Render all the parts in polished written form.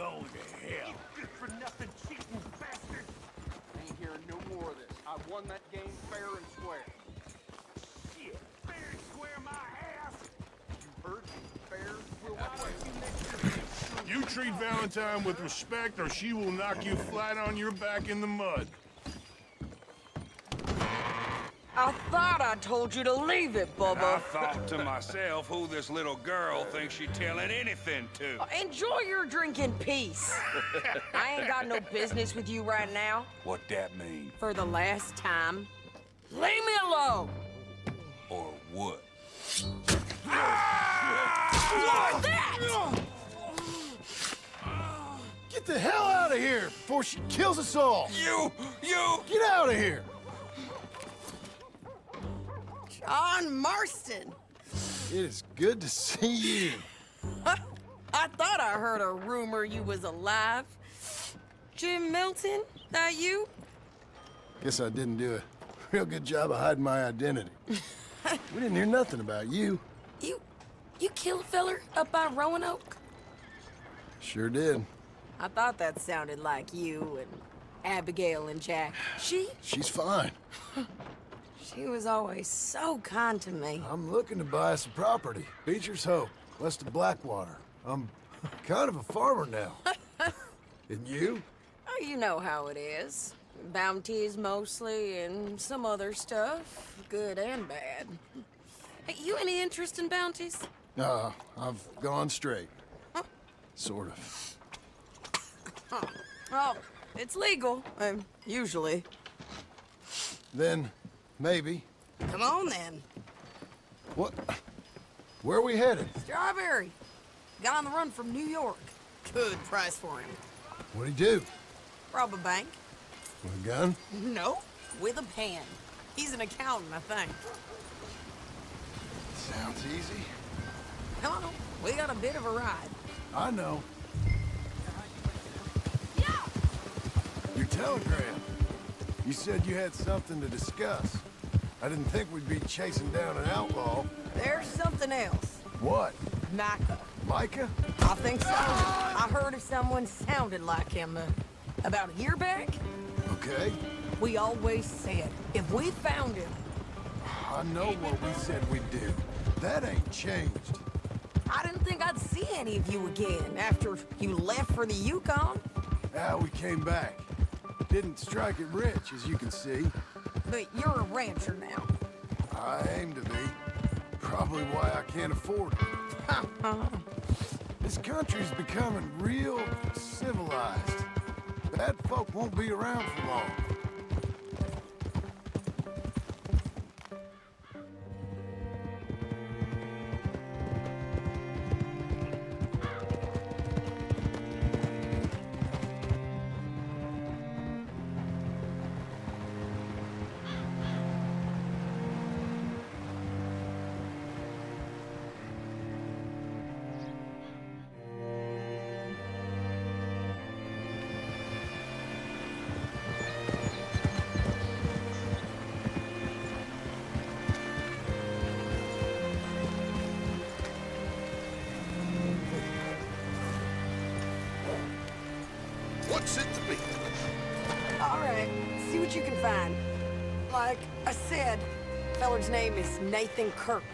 going to hell. Good for nothing cheating bastard! I ain't hearing no more of this. I won that game fair and square. Shit, fair and square my ass. You heard me. Fair. We'll watch you next year. You treat Valentine with respect, or she will knock you flat on your back in the mud. I thought I told you to leave it, I Bubba. thought to myself who this little girl thinks she telling anything to. Enjoy your drink in peace. I ain't got no business with you right now. What that mean? For the last time, leave me alone. Or what? What's that? Get the hell out of here before she kills us all! You! Get out of here! John Marston. It is good to see you. I thought I heard a rumor you was alive. Jim Milton, that you? Guess I didn't do a real good job of hiding my identity. We didn't hear nothing about you. You killed a feller up by Roanoke? Sure did. I thought that sounded like you and Abigail and Jack. She's fine. She was always so kind to me. I'm looking to buy some property. Beecher's Hope, west of Blackwater. I'm kind of a farmer now. And you? Oh, you know how it is. Bounties mostly, and some other stuff, good and bad. Hey, you any interest in bounties? I've gone straight. Sort of. Well, it's legal, usually. Then, maybe. Come on, then. What? Where are we headed? Strawberry. Got on the run from New York. Good price for him. What'd he do? Rob a bank? With a gun? No, with a pen. He's an accountant, I think. Sounds easy. Come on, we got a bit of a ride. I know. Yeah! Your telegram. You said you had something to discuss. I didn't think we'd be chasing down an outlaw. There's something else. What? Micah. Micah? I think so. I heard of someone sounded like him about a year back. Okay. We always said, if we found him... I know what we said we'd do. That ain't changed. I didn't think I'd see any of you again after you left for the Yukon. Ah, we came back. Didn't strike it rich, as you can see. But you're a rancher now. I aim to be. Probably why I can't afford it. This country's becoming real civilized. Bad folk won't be around for long. What's it to be? All right, see what you can find. Like I said, feller's name is Nathan Kirk.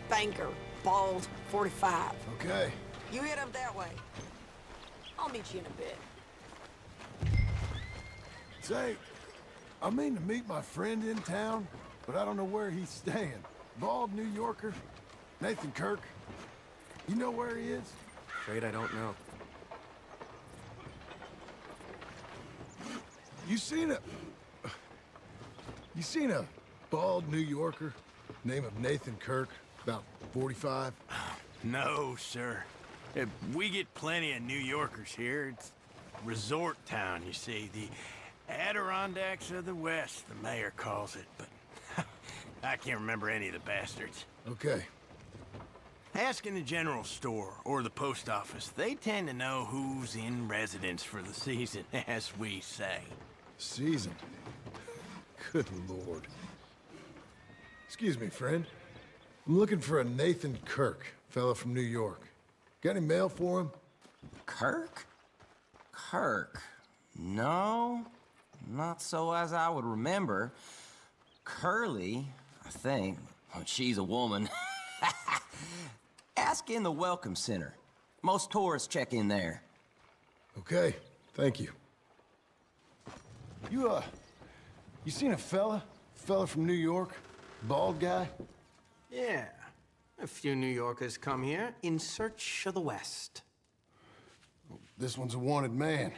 Banker, bald, 45. Okay. You head up that way. I'll meet you in a bit. Say, I mean to meet my friend in town, but I don't know where he's staying. Bald New Yorker, Nathan Kirk. You know where he is? Afraid I don't know. You seen a bald New Yorker, name of Nathan Kirk, about 45? No, sir. We get plenty of New Yorkers here. It's resort town, you see. The Adirondacks of the West, the mayor calls it, but I can't remember any of the bastards. Okay. Ask in the general store or the post office. They tend to know who's in residence for the season, as we say. Season. Good Lord. Excuse me, friend. I'm looking for a Nathan Kirk, fella from New York. Got any mail for him? Kirk? Kirk. No, not so as I would remember. Curly, I think. Well, she's a woman. Ask in the Welcome Center. Most tourists check in there. Okay, thank you. You seen a fella? Fella from New York? Bald guy? Yeah. A few New Yorkers come here in search of the West. This one's a wanted man.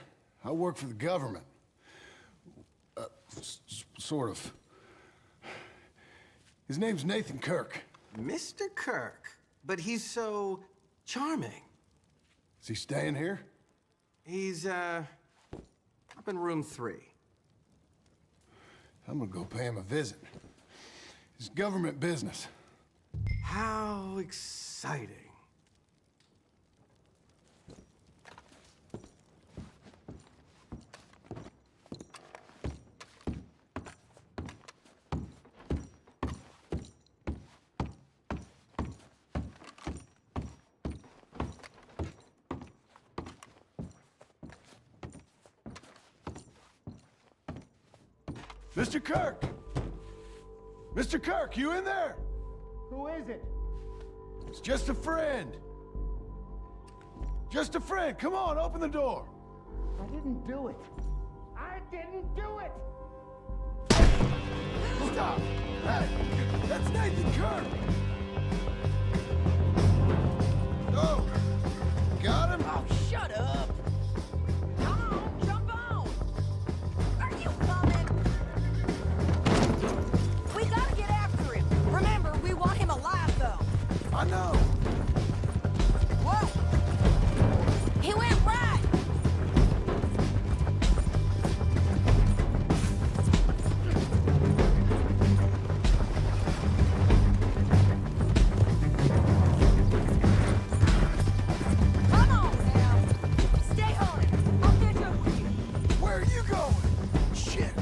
I work for the government. Sort of. His name's Nathan Kirk. Mr. Kirk? But he's so charming. Is he staying here? He's, up in room 3. I'm gonna go pay him a visit. It's government business. How exciting. Mr. Kirk! Mr. Kirk, you in there? Who is it? It's just a friend. Just a friend. Come on, open the door. I didn't do it. I didn't do it! Stop! Hey, that's Nathan Kirk! Oh, got him? Oh, shut up! Come on, jump on! Are you coming? We gotta get after him. Remember, we want him alive, though. I know. Whoa! He went right! Come on now! Stay on it! I'll catch up with you! Where are you going? Shit.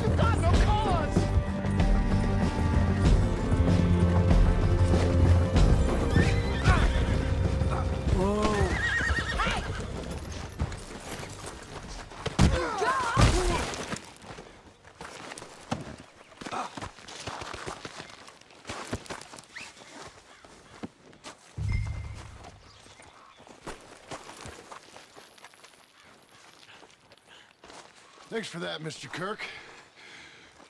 You've got no cause! Hey! Go! Thanks for that, Mr. Kirk.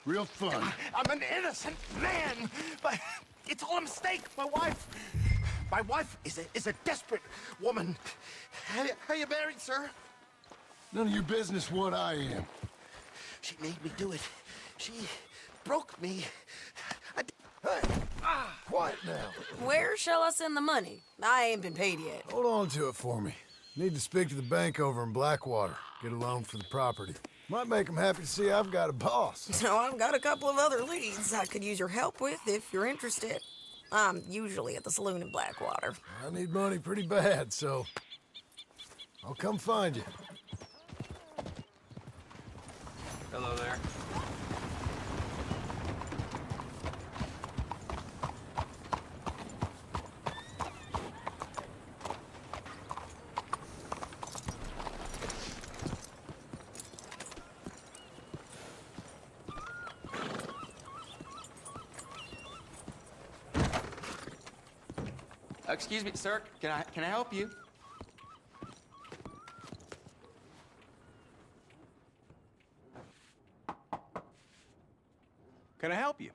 Real fun. I'm an innocent man, but it's all a mistake. My wife is a desperate woman. Are you married, sir? None of your business what I am. She made me do it. She broke me. Hey, quiet now. Where shall I send the money? I ain't been paid yet. Hold on to it for me. Need to speak to the bank over in Blackwater. Get a loan for the property. Might make them happy to see I've got a boss. So I've got a couple of other leads I could use your help with if you're interested. I'm usually at the saloon in Blackwater. I need money pretty bad, so I'll come find you. Hello there. Excuse me, sir. Can I help you? Can I help you?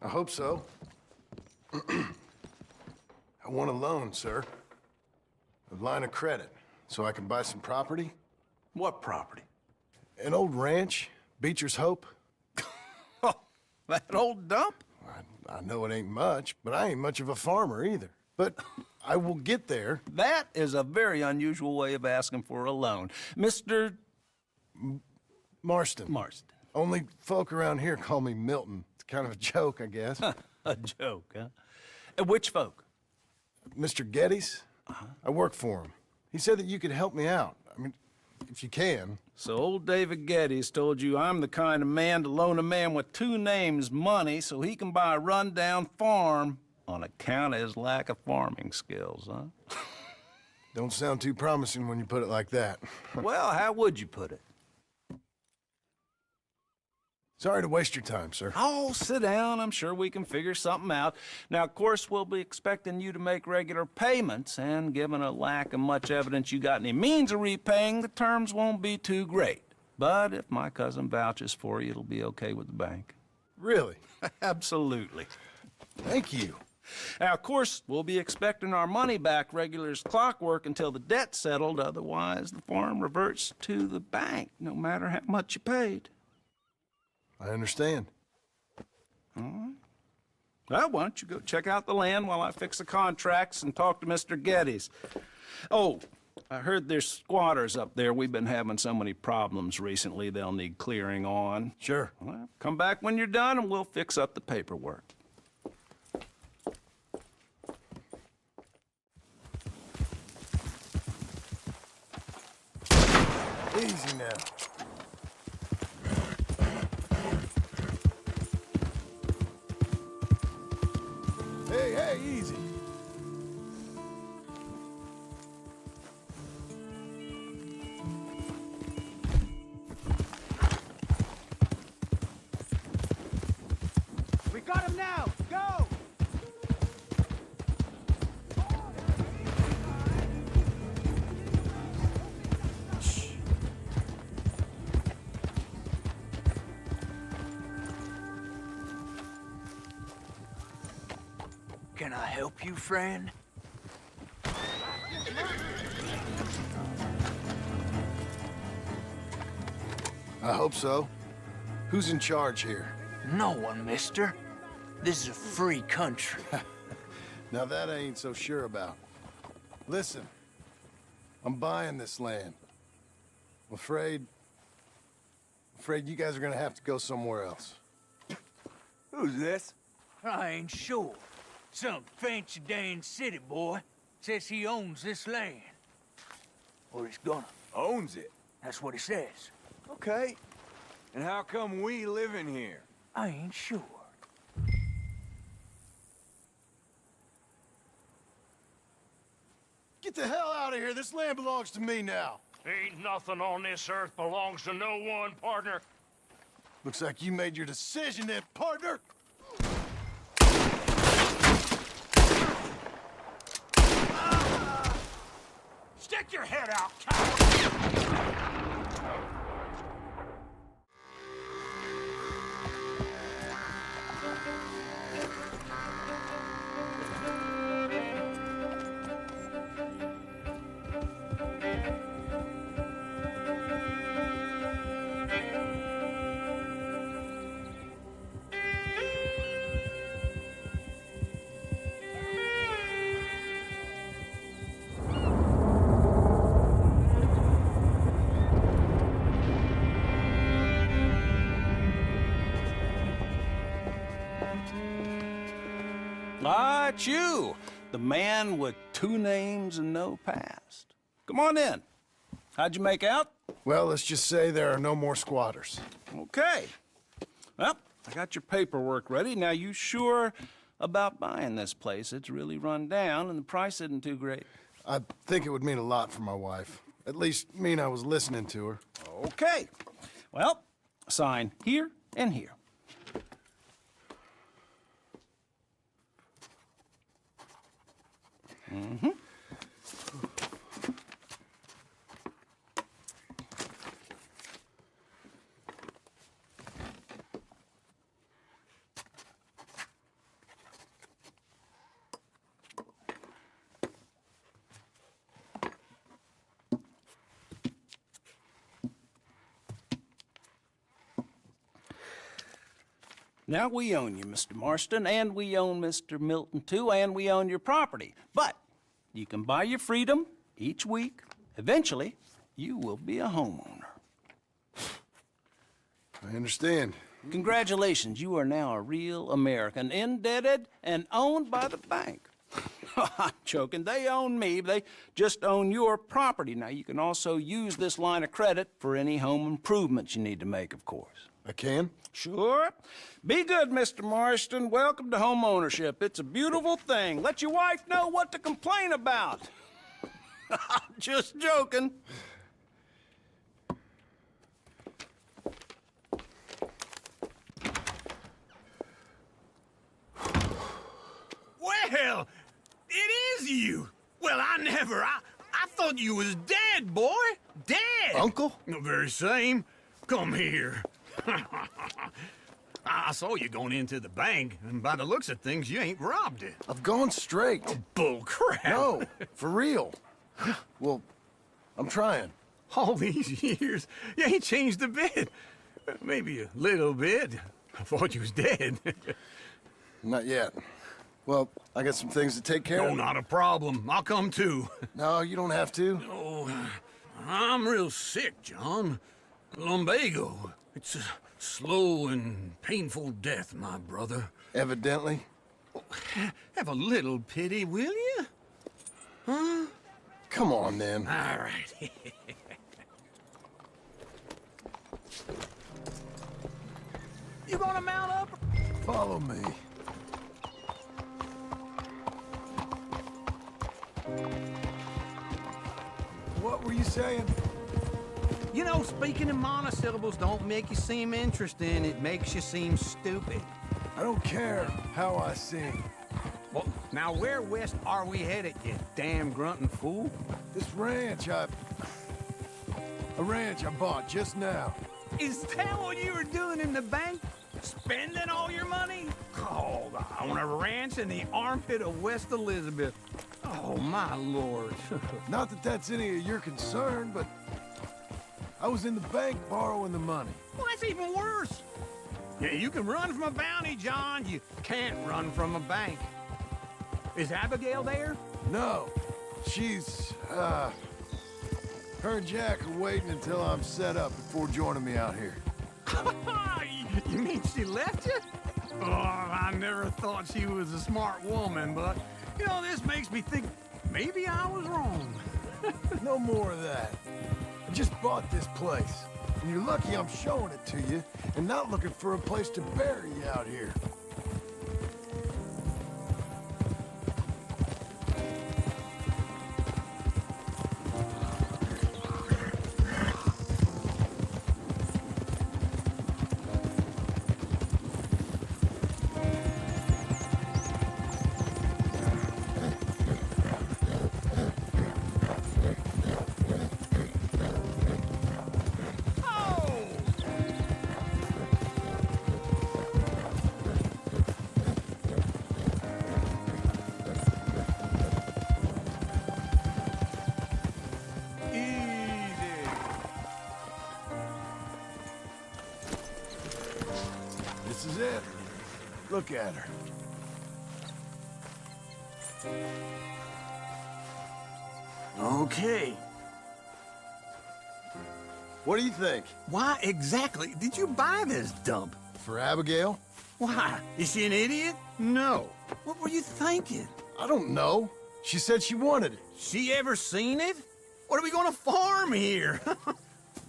I hope so. I want a loan, sir. A line of credit, so I can buy some property. What property? An old ranch, Beecher's Hope. Oh, that old dump? I know it ain't much, but I ain't much of a farmer either. But I will get there. That is a very unusual way of asking for a loan. Mr. Marston. Marston. Only folk around here call me Milton. It's kind of a joke, I guess. A joke, huh? Which folk? Mr. Geddes. I work for him. He said that you could help me out. I mean, if you can. So old David Geddes told you I'm the kind of man to loan a man with two names money so he can buy a rundown farm on account of his lack of farming skills, huh? Don't sound too promising when you put it like that. Well, how would you put it? Sorry to waste your time, sir. Oh, sit down. I'm sure we can figure something out. Now, of course, we'll be expecting you to make regular payments, and given a lack of much evidence you got any means of repaying, the terms won't be too great. But if my cousin vouches for you, it'll be okay with the bank. Really? Absolutely. Thank you. Now, of course, we'll be expecting our money back regular as clockwork until the debt's settled. Otherwise, the farm reverts to the bank, no matter how much you paid. I understand. All right. Well, why don't you go check out the land while I fix the contracts and talk to Mr. Geddes. Oh, I heard there's squatters up there. We've been having so many problems recently, they'll need clearing on. Sure. Well, come back when you're done and we'll fix up the paperwork. Easy now. Hey, easy. We got him now! Go! Can I help you, friend? I hope so. Who's in charge here? No one, mister. This is a free country. Now that I ain't so sure about. Listen, I'm buying this land. I'm afraid you guys are gonna have to go somewhere else. Who's this? I ain't sure. Some fancy Dan city boy says he owns this land. Or he's gonna. Owns it? That's what he says. Okay. And how come we live in here? I ain't sure. Get the hell out of here. This land belongs to me now. Ain't nothing on this earth belongs to no one, partner. Looks like you made your decision then, partner. Stick your head out, coward! Ah, it's you, the man with 2 names and no past. Come on in. How'd you make out? Well, let's just say there are no more squatters. Okay. Well, I got your paperwork ready. Now, you sure about buying this place? It's really run down, and the price isn't too great. I think it would mean a lot for my wife. At least mean I was listening to her. Okay. Well, sign here and here. Mm-hmm. Now, we own you, Mr. Marston, and we own Mr. Milton, too, and we own your property. But you can buy your freedom each week. Eventually, you will be a homeowner. I understand. Congratulations, you are now a real American, indebted and owned by the bank. I'm joking, they own me, they just own your property. Now, you can also use this line of credit for any home improvements you need to make, of course. I can? Sure. Be good, Mr. Marston. Welcome to home ownership. It's a beautiful thing. Let your wife know what to complain about. Just joking. Well, it is you. Well, I thought you was dead, boy. Dead. Uncle? The very same. Come here. I saw you going into the bank, and by the looks of things, you ain't robbed it. I've gone straight. Bull crap. No, for real. Well, I'm trying. All these years, you ain't changed a bit. Maybe a little bit. I thought you was dead. Not yet. Well, I got some things to take care of. No, not a problem. I'll come too. No, you don't have to. Oh, I'm real sick, John. Lumbago. It's a slow and painful death, my brother. Evidently. Have a little pity, will you? Huh? Come on, then. All right. You gonna mount up? Follow me. What were you saying? You know, speaking in monosyllables don't make you seem interesting. It makes you seem stupid. I don't care how I sing. Well, now where west are we headed, you damn grunting fool? This ranch a ranch I bought just now. Is that what you were doing in the bank? Spending all your money? Oh, I want a ranch in the armpit of West Elizabeth. Oh, my lord. Not that that's any of your concern, but I was in the bank borrowing the money. Well, that's even worse. Yeah, you can run from a bounty, John. You can't run from a bank. Is Abigail there? No. She's, her and Jack are waiting until I'm set up before joining me out here. You mean she left you? Oh, I never thought she was a smart woman, but, you know, this makes me think maybe I was wrong. No more of that. I just bought this place, and you're lucky I'm showing it to you and not looking for a place to bury you out here. This is it. Look at her. Okay. What do you think? Why exactly did you buy this dump? For Abigail? Why? Is she an idiot? No. What were you thinking? I don't know. She said she wanted it. She ever seen it? What are we gonna farm here?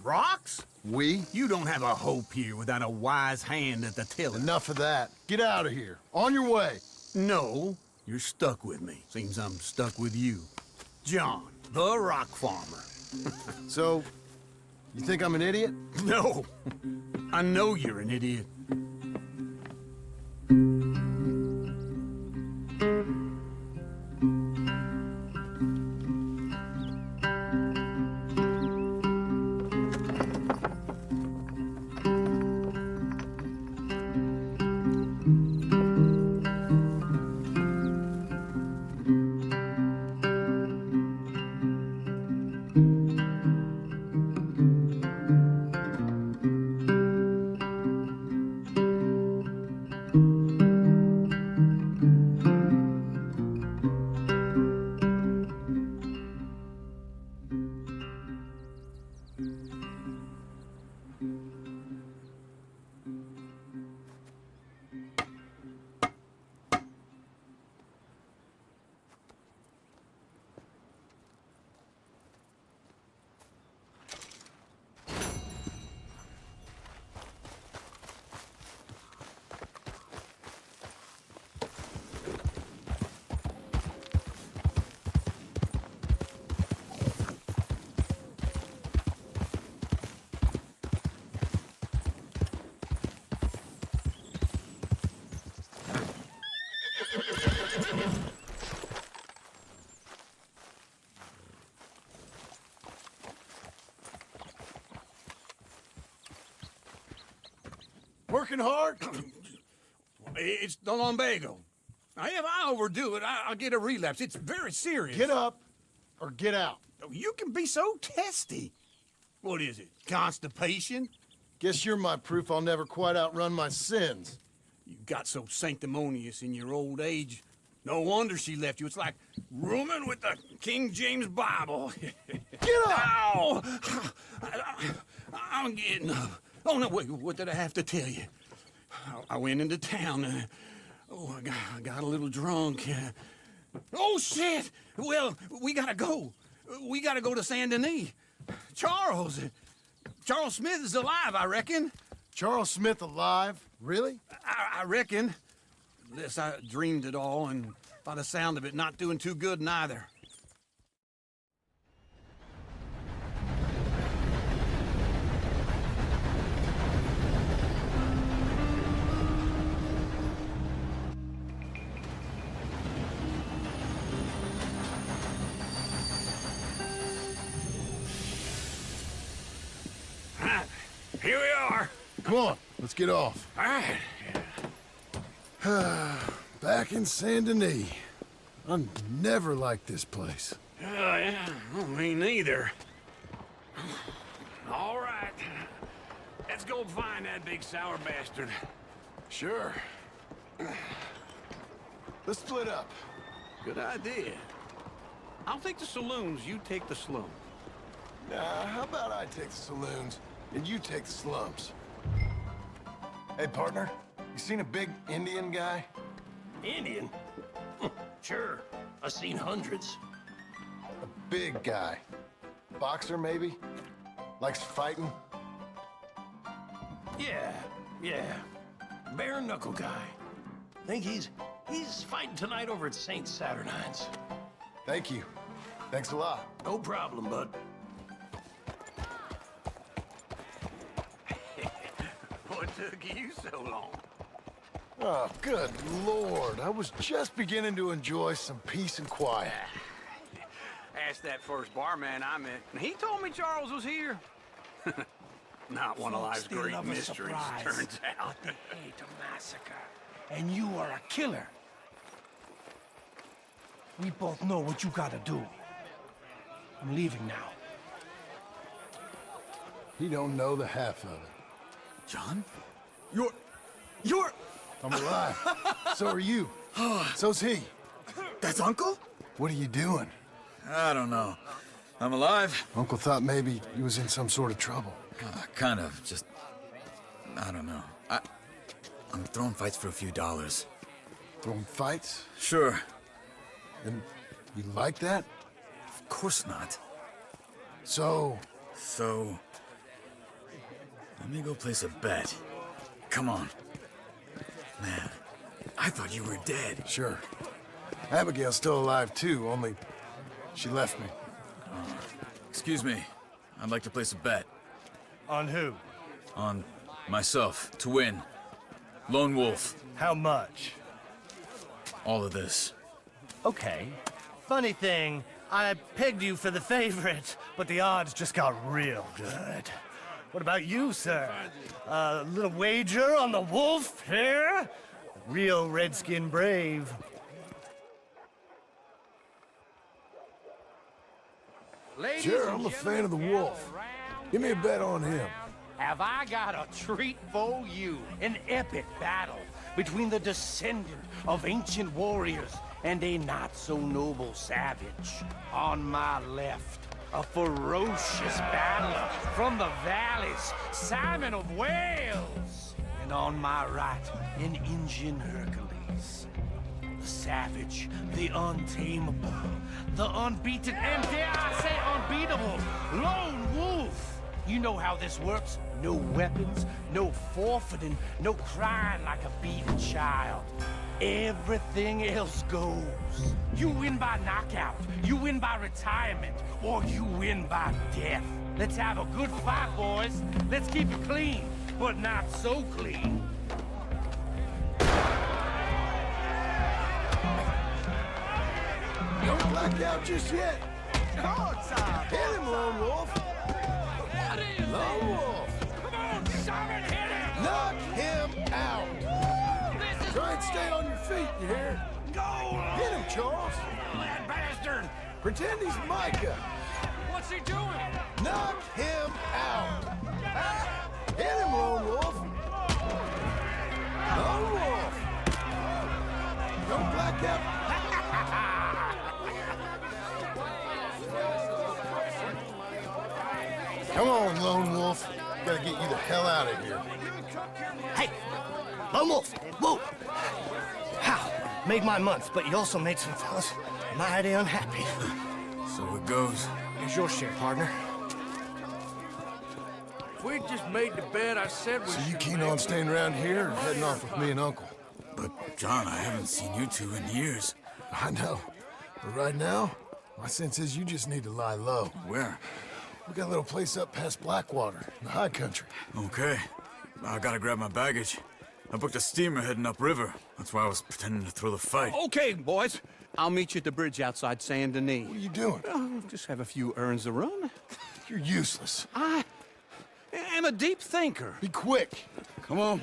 Rocks? We? You don't have a hope here without a wise hand at the tiller. Enough of that. Get out of here. On your way. No, you're stuck with me. Seems I'm stuck with you. John, the rock farmer. So, you think I'm an idiot? No. I know you're an idiot. working hard? It's the lumbago. Now, if I overdo it, I'll get a relapse. It's very serious. Get up or get out. You can be so testy. What is it, constipation? Guess you're my proof I'll never quite outrun my sins. You got so sanctimonious in your old age. No wonder she left you. It's like rooming with the King James Bible. Get up! Ow! I'm getting up. Oh, no, wait, what did I have to tell you? I went into town. I got a little drunk. Oh, shit! Well, we gotta go. We gotta go to Saint Denis. Charles Smith is alive, I reckon. Charles Smith alive? Really? I reckon. Unless I dreamed it all, and by the sound of it, not doing too good neither. Here we are. Come on, let's get off. All right. Back in Saint Denis. I never liked this place. Yeah, well, me neither. All right. Let's go find that big sour bastard. Sure. Let's split up. Good idea. I'll take the saloons, you take the slums. Nah, how about I take the saloons and you take the slums? Hey, partner, you seen a big Indian guy? Indian? Sure. I've seen hundreds. A big guy. Boxer, maybe? Likes fighting? Yeah. Bare knuckle guy. Think he's fighting tonight over at St. Saturnine's. Thank you. Thanks a lot. No problem, bud. What took you so long? Oh, good Lord. I was just beginning to enjoy some peace and quiet. Asked that first barman I met, and he told me Charles was here. Not one of life's great mysteries, turns out. But they hate a massacre, and you are a killer. We both know what you gotta do. I'm leaving now. He don't know the half of it. John? You're... I'm alive. So are you. So's he. That's Uncle? What are you doing? I don't know. I'm alive. Uncle thought maybe he was in some sort of trouble. Kind of. Just... I don't know. I'm throwing fights for a few dollars. Throwing fights? Sure. And you like that? Of course not. So... Let me go place a bet. Come on. Man, I thought you were dead. Sure. Abigail's still alive too, only she left me. Excuse me. I'd like to place a bet. On who? On myself, to win. Lone Wolf. How much? All of this. Okay. Funny thing, I pegged you for the favorite, but the odds just got real good. What about you, sir? A little wager on the wolf here? Real redskin brave. Sure, I'm a fan of the wolf. Give me a bet on him. Have I got a treat for you? An epic battle between the descendant of ancient warriors and a not-so-noble savage. On my left, a ferocious battler from the valleys, Simon of Wales. And on my right, an Indian Hercules. The savage, the untamable, the unbeaten, and dare I say unbeatable, Lone Wolf. You know how this works. No weapons, no forfeiting, no crying like a beaten child. Everything else goes. You win by knockout, you win by retirement, or you win by death. Let's have a good fight, boys. Let's keep it clean, but not so clean. Don't black out just yet. Hit him, Lone Wolf. What is Lone Wolf. Come on, Simon, hit him! Knock him out. Try and stay on your feet, you hear? Go! Get him, Charles. That bastard! Pretend he's Micah. What's he doing? Knock him out. Hit him, Lone Wolf. Lone Wolf. Don't black out. Come on, Lone Wolf. Gotta get you the hell out of here. Hey! Lone Wolf! Whoa! How? Made my month, but you also made some fellas mighty unhappy. So it goes. Here's your share, partner. If we just made the bed, I said we So you keen on staying around here or heading off with me and Uncle? But, John, I haven't seen you two in years. I know. But right now, my sense is you just need to lie low. Where? We got a little place up past Blackwater, in the high country. Okay. I gotta grab my baggage. I booked a steamer heading upriver. That's why I was pretending to throw the fight. Okay, boys. I'll meet you at the bridge outside Saint Denis. What are you doing? Oh, just have a few errands to run. You're useless. I am a deep thinker. Be quick. Come on.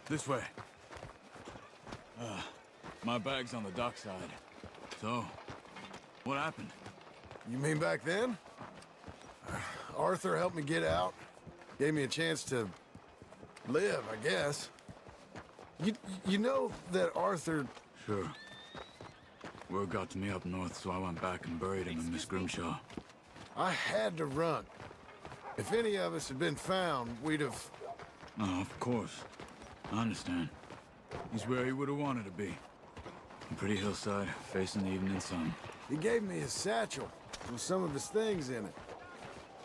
This way. My bag's on the dockside. So, what happened? You mean back then? Arthur helped me get out. Gave me a chance to live, I guess. You know that Arthur... Sure. Word got to me up north, so I went back and buried him in Miss Grimshaw. I had to run. If any of us had been found, we'd have... Oh, of course. I understand. He's where he would have wanted to be. A pretty hillside, facing the evening sun. He gave me his satchel with some of his things in it.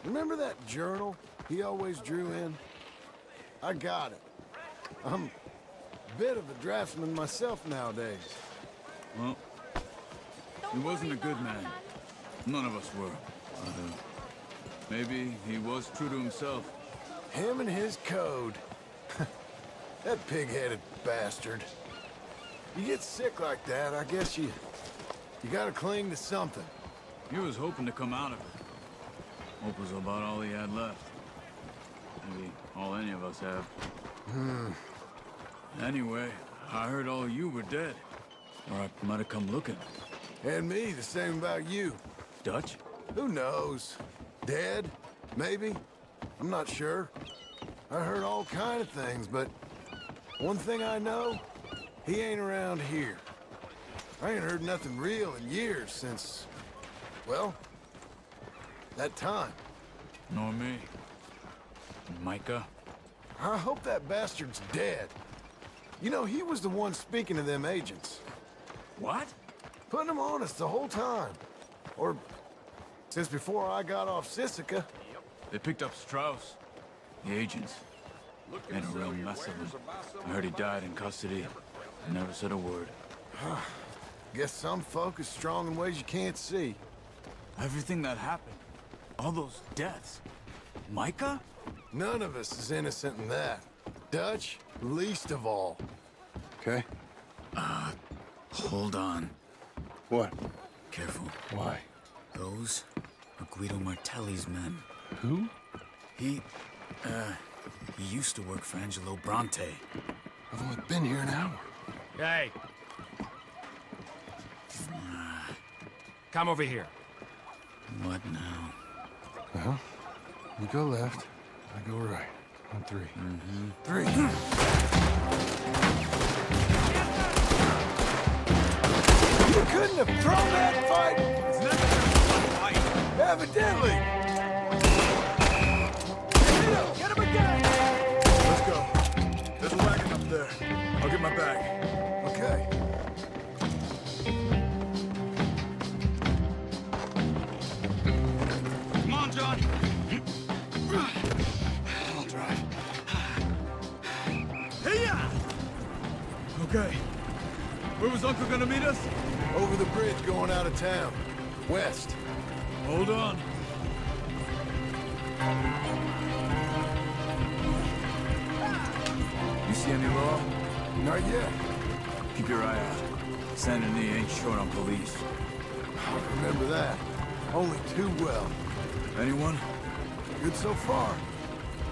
Remember that journal he always drew in? I got it. I'm a bit of a draftsman myself nowadays. Well, he wasn't a good man. None of us were. But, maybe he was true to himself. Him and his code. That pig-headed bastard. You get sick like that, I guess you gotta cling to something. He was hoping to come out of it. Hope was about all he had left. Maybe all any of us have. Anyway, I heard all you were dead. Or I might have come looking. And me, the same about you. Dutch? Who knows? Dead? Maybe? I'm not sure. I heard all kind of things, but one thing I know, he ain't around here. I ain't heard nothing real in years since, well, that time. Nor me. Micah? I hope that bastard's dead. You know, he was the one speaking to them agents. What? Putting them on us the whole time. Or since before I got off Sisika. They picked up Strauss. The agents. Made a real mess of him. I heard he died in custody. Never said a word. Guess some folk is strong in ways you can't see. Everything that happened. All those deaths. Micah? None of us is innocent in that. Dutch, least of all. Okay? Hold on. What? Careful. Why? Those are Guido Martelli's men. Who? He used to work for Angelo Bronte. I've only been here an hour. Hey. Come over here. What now? Well, you go left, I go right. On three. Three. You couldn't have thrown that fight! It's never been a fight. Evidently! Get him again! Let's go. There's a wagon up there. I'll get my bag. Okay. Come on, John. I'll drive. Hey-ya! Okay. Where was Uncle gonna meet us? Over the bridge going out of town. West. Hold on. You see any law? Not yet. Keep your eye out. Saint Denis ain't short on police. I remember that. Only too well. Anyone? Good so far.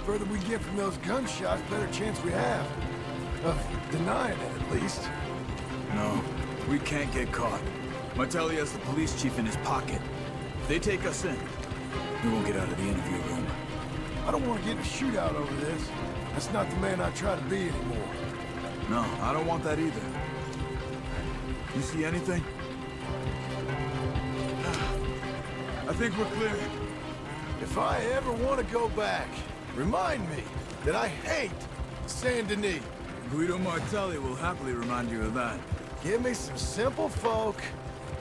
further we get from those gunshots, better chance we have. Of denying it, at least. No, we can't get caught. Martelli has the police chief in his pocket. If they take us in, we won't get out of the interview room. I don't want to get in a shootout over this. That's not the man I try to be anymore. No, I don't want that either. You see anything? I think we're clear. If I ever want to go back, remind me that I hate Saint Denis. Guido Martelli will happily remind you of that. Give me some simple folk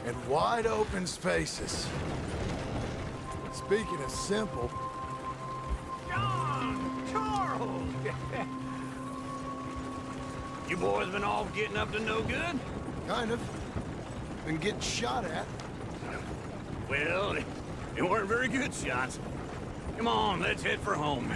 and wide open spaces. Speaking of simple... John! Charles! You boys been off getting up to no good? Kind of. Been getting shot at. Well, they weren't very good shots. Come on, let's head for home.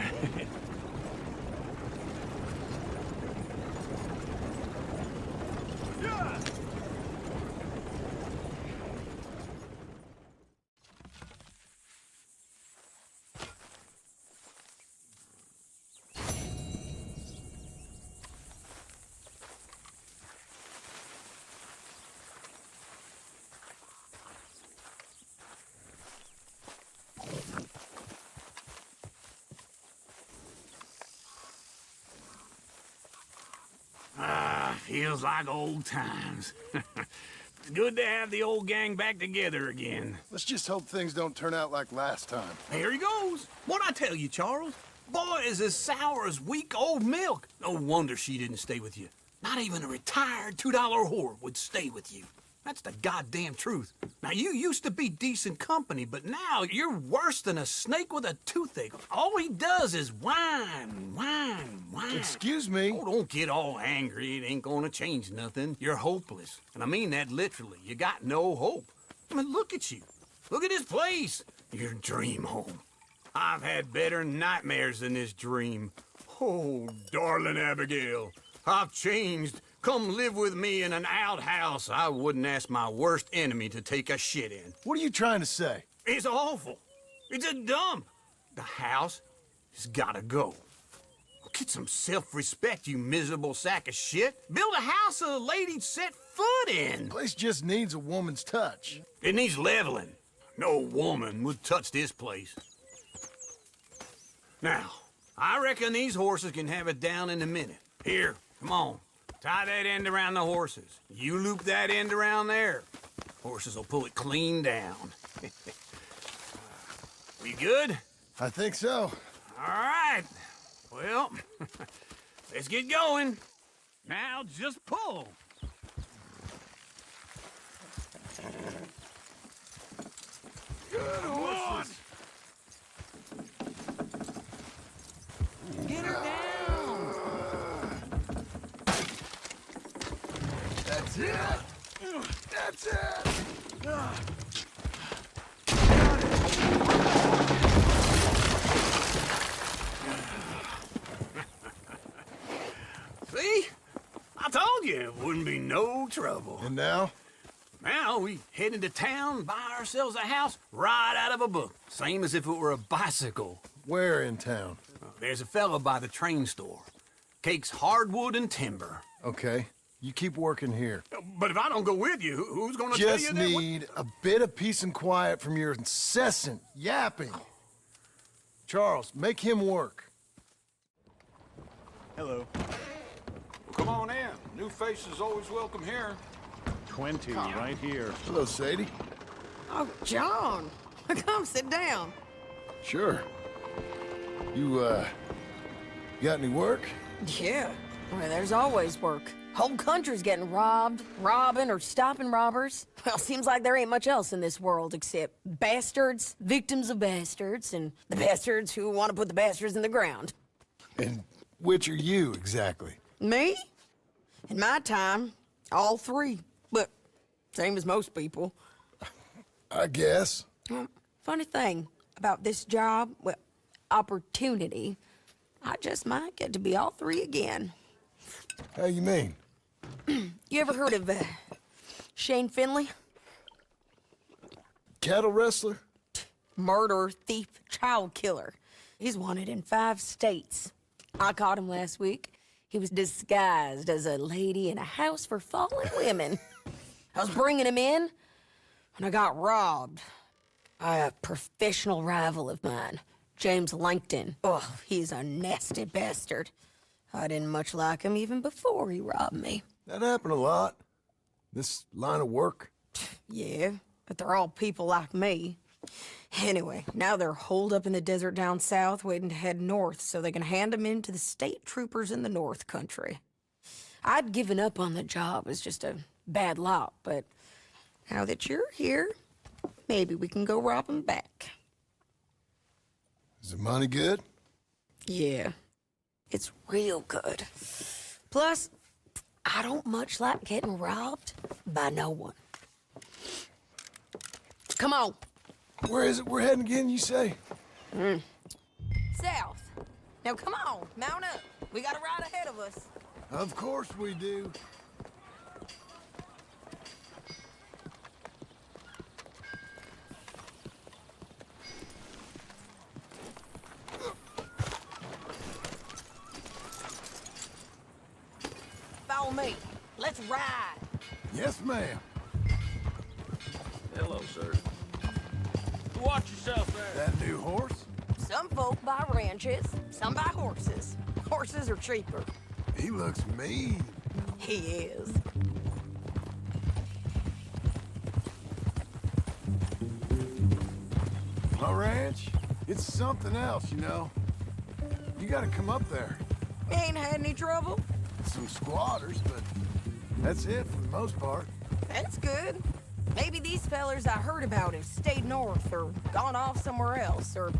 Feels like old times. It's good to have the old gang back together again. Let's just hope things don't turn out like last time. Here he goes. What'd I tell you, Charles? Boy is as sour as weak old milk. No wonder she didn't stay with you. Not even a retired $2 whore would stay with you. That's the goddamn truth. Now, you used to be decent company, but now you're worse than a snake with a toothache. All he does is whine, whine, whine. Excuse me? Oh, don't get all angry. It ain't gonna change nothing. You're hopeless. And I mean that literally. You got no hope. I mean, look at you. Look at this place. Your dream home. I've had better nightmares than this dream. Oh, darling Abigail, I've changed. Come live with me in an outhouse I wouldn't ask my worst enemy to take a shit in. What are you trying to say? It's awful. It's a dump. The house has gotta go. Get some self-respect, you miserable sack of shit. Build a house a lady'd set foot in. The place just needs a woman's touch. It needs leveling. No woman would touch this place. Now, I reckon these horses can have it down in a minute. Here, come on. Tie that end around the horses. You loop that end around there. Horses will pull it clean down. We good? I think so. All right. Well, let's get going. Now just pull. Good horses. Get her down. That's it. That's it. See? I told you it wouldn't be no trouble. And now? Now we head into town, buy ourselves a house right out of a book. Same as if it were a bicycle. Where in town? There's a fella by the train store. Cakes hardwood and timber. Okay. You keep working here. But if I don't go with you, who's gonna tell you Just that? need a bit of peace and quiet from your incessant yapping. Charles, make him work. Hello. Well, come on in. New faces always welcome here. 20 right here. Hello, Sadie. Oh, John. Come sit down. Sure. You, got any work? Yeah. Well, there's always work. Whole country's getting robbed, robbing, or stopping robbers. Well, seems like there ain't much else in this world except bastards, victims of bastards, and the bastards who want to put the bastards in the ground. And which are you, exactly? Me? In my time, all three. But same as most people. I guess. Funny thing about this job, well, opportunity, I just might get to be all three again. How you mean? You ever heard of Shane Finley? Cattle wrestler? Murderer, thief, child killer. He's wanted in 5 states. I caught him last week. He was disguised as a lady in a house for fallen women. I was bringing him in, and I got robbed by a professional rival of mine, James Langton. Oh, he's a nasty bastard. I didn't much like him even before he robbed me. That happened a lot. This line of work. Yeah, but they're all people like me. Anyway, now they're holed up in the desert down south, waiting to head north so they can hand them in to the state troopers in the north country. I'd given up on the job as just a bad lot, but now that you're here, maybe we can go rob them back. Is the money good? Yeah, it's real good. Plus, I don't much like getting robbed by no one. Come on. Where is it we're heading again, you say? South. Now come on, mount up. We got a ride ahead of us. Of course we do. Follow me. Let's ride. Yes, ma'am. Hello, sir. Watch yourself there. That new horse? Some folk buy ranches, some buy horses. Horses are cheaper. He looks mean. He is. My ranch, it's something else, you know. You gotta come up there. You ain't had any trouble? Some squatters, but that's it for the most part. That's good. Maybe these fellers I heard about have stayed north or gone off somewhere else or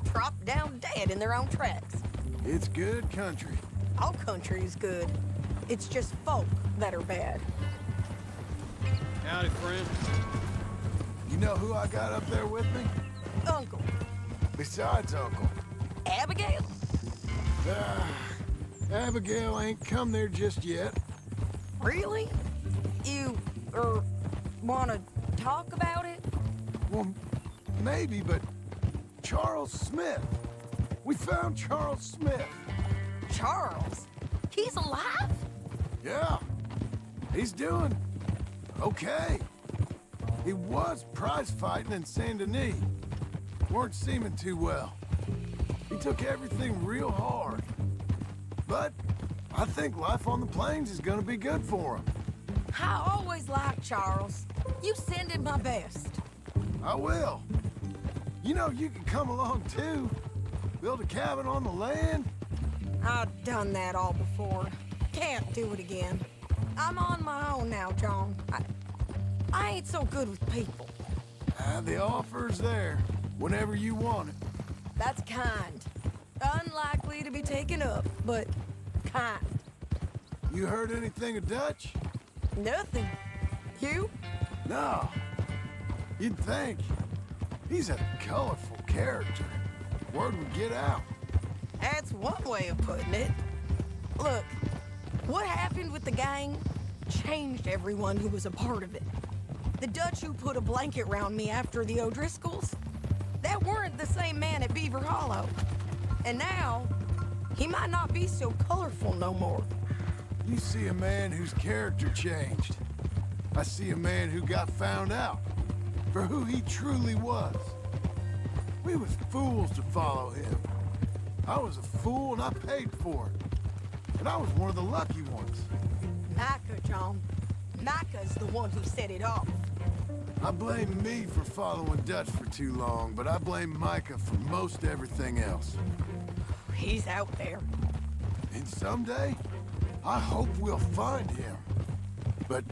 dropped down dead in their own tracks. It's good country. All country is good. It's just folk that are bad. Howdy, friend. You know who I got up there with me? Uncle. Besides Uncle. Abigail? Abigail ain't come there just yet. Really? You, wanna talk about it? Well, maybe, but Charles Smith. We found Charles Smith. Charles? He's alive? Yeah. He's doing okay. He was prize fighting in Saint Denis. Weren't seeming too well. He took everything real hard. But I think life on the plains is gonna be good for him. I always liked Charles. You send him my best. I will. You know, you can come along too. Build a cabin on the land. I've done that all before. Can't do it again. I'm on my own now, John. I ain't so good with people. The offer's there, whenever you want it. That's kind. Unlikely to be taken up, but kind. You heard anything of Dutch? Nothing. You? No. You'd think. He's a colorful character. Word would get out. That's one way of putting it. Look, what happened with the gang changed everyone who was a part of it. The Dutch who put a blanket round me after the O'Driscolls, that weren't the same man at Beaver Hollow. And now, he might not be so colorful no more. You see a man whose character changed. I see a man who got found out for who he truly was. We was fools to follow him. I was a fool and I paid for it. And I was one of the lucky ones. Micah, John. Micah's the one who set it off. I blame me for following Dutch for too long, but I blame Micah for most everything else. He's out there. And someday, I hope we'll find him. But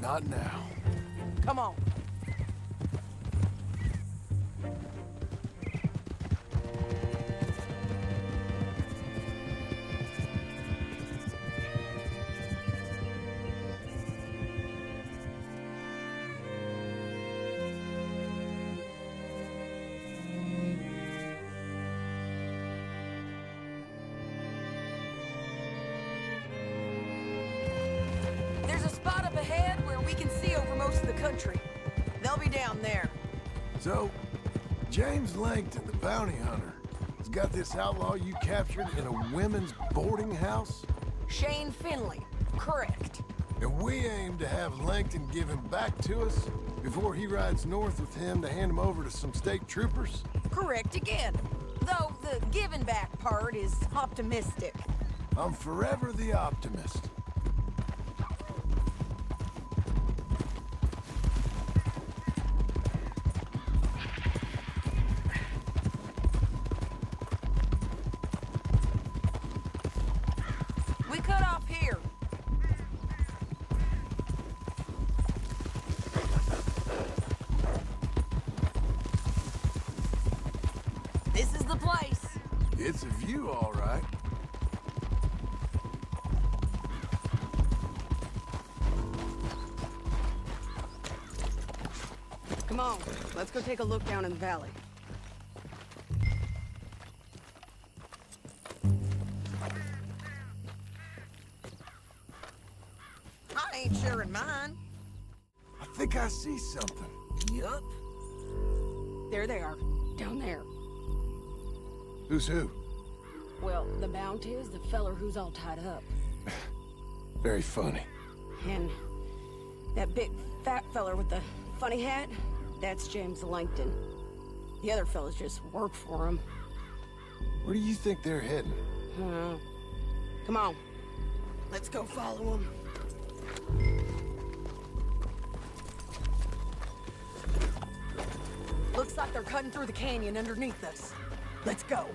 not now. Come on. There's a spot up ahead where we can see over most of the country. They'll be down there. So, James Langton, the bounty hunter, has got this outlaw you captured in a women's boarding house? Shane Finley, correct. And we aim to have Langton give him back to us before he rides north with him to hand him over to some state troopers? Correct again. Though the giving back part is optimistic. I'm forever the optimist. We cut off here. This is the place. It's a view, all right. Come on, let's go take a look down in the valley. I ain't sharing mine. I think I see something. Yup. There they are, down there. Who's who? Well, the bounty is the feller who's all tied up. Very funny. And that big fat feller with the funny hat, that's James Langton. The other fellas just work for him. Where do you think they're heading? Come on, let's go follow him. Looks like they're cutting through the canyon underneath us. Let's go.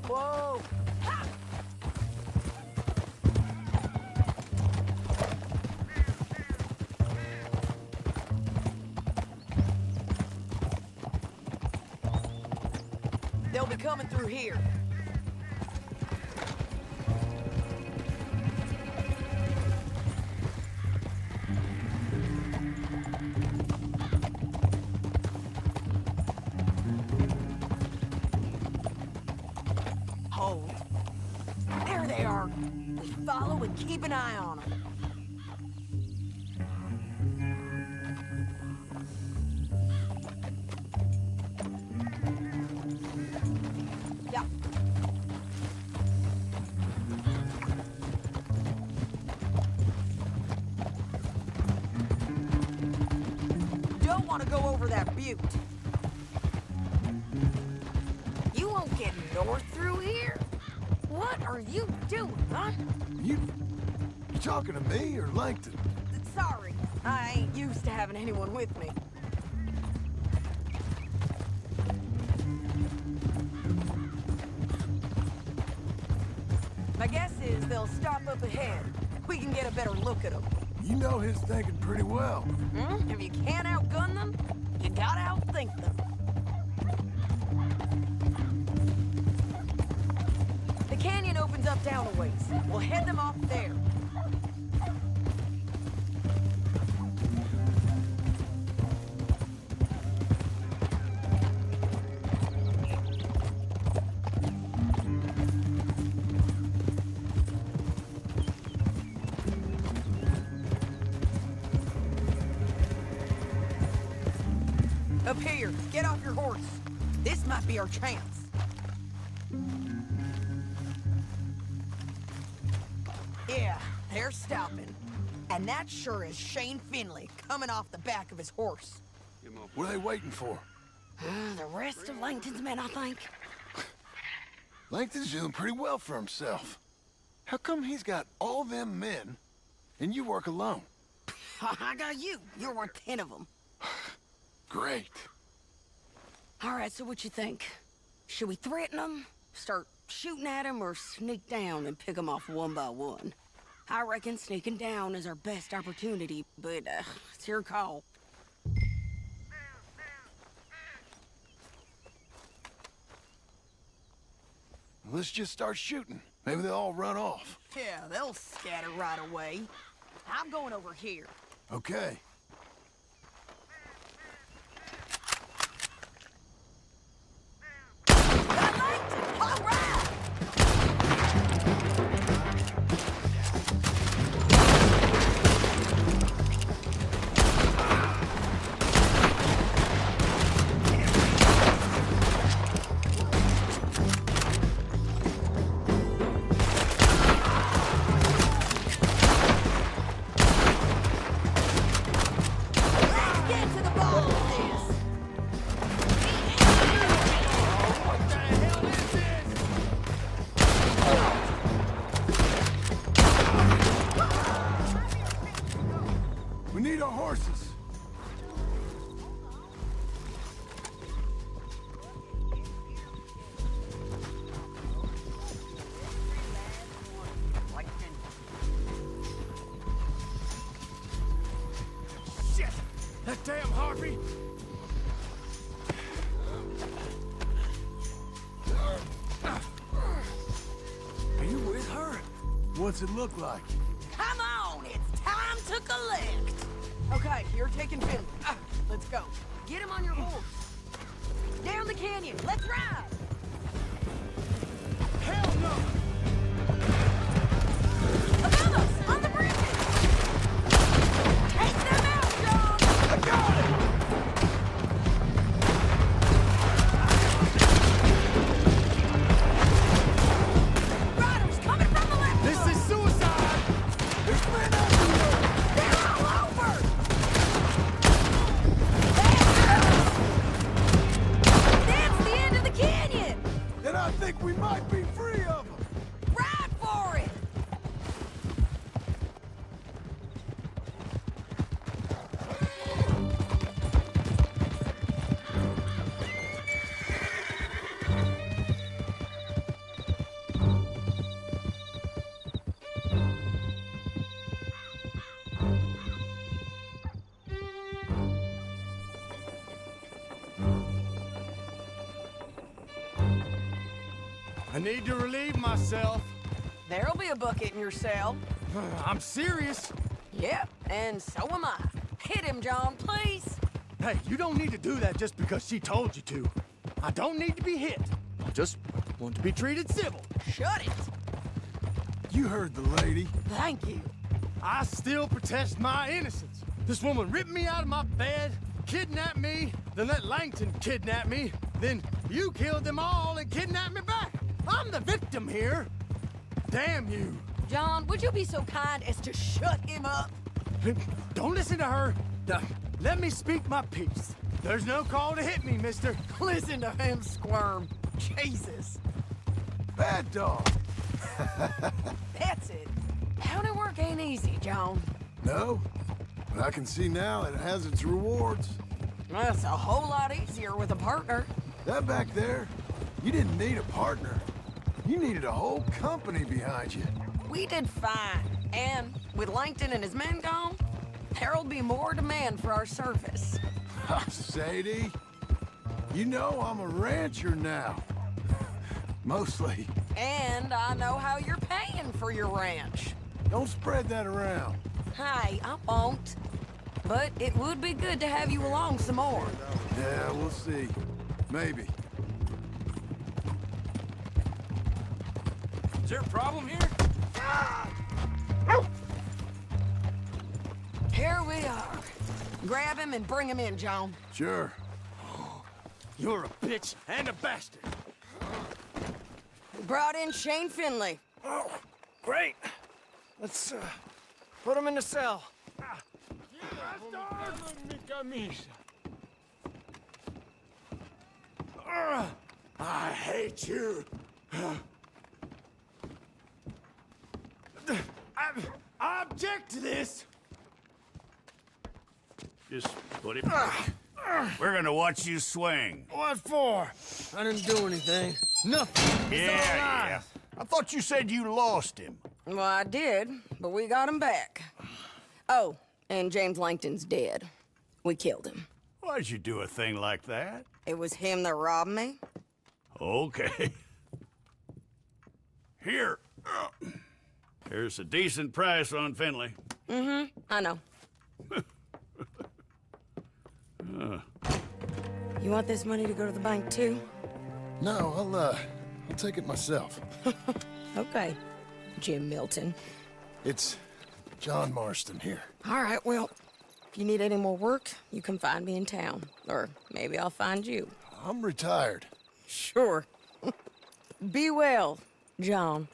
Whoa! Ah! They'll be coming through here. Hold. There they are. We follow and keep an eye on them. Yeah. Don't want to go over that butte. You won't get north through here? What are you doing, huh? You talking to me or Langton? Sorry, I ain't used to having anyone with me. My guess is they'll stop up ahead. We can get a better look at them. You know his thinking pretty well. If you can't outgun them, you gotta outthink them. The canyon opens up down a ways. We'll head them off there. Up here, get off your horse. This might be our chance. Yeah, they're stopping. And that sure is Shane Finley coming off the back of his horse. What are they waiting for? The rest of Langton's men, I think. Langton's doing pretty well for himself. How come he's got all them men, and you work alone? I got you. You're worth 10 of them. Great. All right, so what you think? Should we threaten them, start shooting at them, or sneak down and pick them off one by one? I reckon sneaking down is our best opportunity, but it's your call. Let's just start shooting. Maybe they'll all run off. Yeah, they'll scatter right away. I'm going over here. Okay. our horses. Shit! That damn harpy! Are you with her? What's it look like? Come on, it's time to collect. Okay, you're taking Finley. Let's go. Get him on your horse. Down the canyon. Let's ride. Hell no! Above us, on the bridges. Take them out, John. I got it! Riders coming from the left. This is suicide! There's men everywhere! They're all over. That's the end of the canyon. Then I think we might be free of them. Ride for it. I need to relieve myself. There'll be a bucket in your cell. I'm serious. Yep, and so am I. Hit him, John, please. Hey, you don't need to do that just because she told you to. I don't need to be hit. I just want to be treated civil. Shut it. You heard the lady. Thank you. I still protest my innocence. This woman ripped me out of my bed, kidnapped me, then let Langton kidnap me, then you killed them all and kidnapped me back. I'm the victim here. Damn you. John, would you be so kind as to shut him up? Don't listen to her. Let me speak my piece. There's no call to hit me, mister. Listen to him squirm. Jesus. Bad dog. That's it. County work ain't easy, John. No, but I can see now it has its rewards. That's a whole lot easier with a partner. That back there, you didn't need a partner. You needed a whole company behind you. We did fine. And with Langton and his men gone, there'll be more demand for our service. Sadie, you know I'm a rancher now. Mostly. And I know how you're paying for your ranch. Don't spread that around. Hey, I won't. But it would be good to have you along some more. Yeah, we'll see. Maybe. Is there a problem here? Here we are. Grab him and bring him in, John. Sure. You're a bitch and a bastard. We brought in Shane Finley. Oh, great. Let's put him in the cell. I hate you. I object to this. Just put it back. We're gonna watch you swing. What for? I didn't do anything. Nothing. It's all lies. I thought you said you lost him. Well, I did, but we got him back. Oh, and James Langton's dead. We killed him. Why'd you do a thing like that? It was him that robbed me. Okay. Here. Here's a decent price on Finley. Mm-hmm, I know. You want this money to go to the bank, too? No, I'll take it myself. Okay, Jim Milton. It's John Marston here. All right, well, if you need any more work, you can find me in town. Or maybe I'll find you. I'm retired. Sure. Be well, John.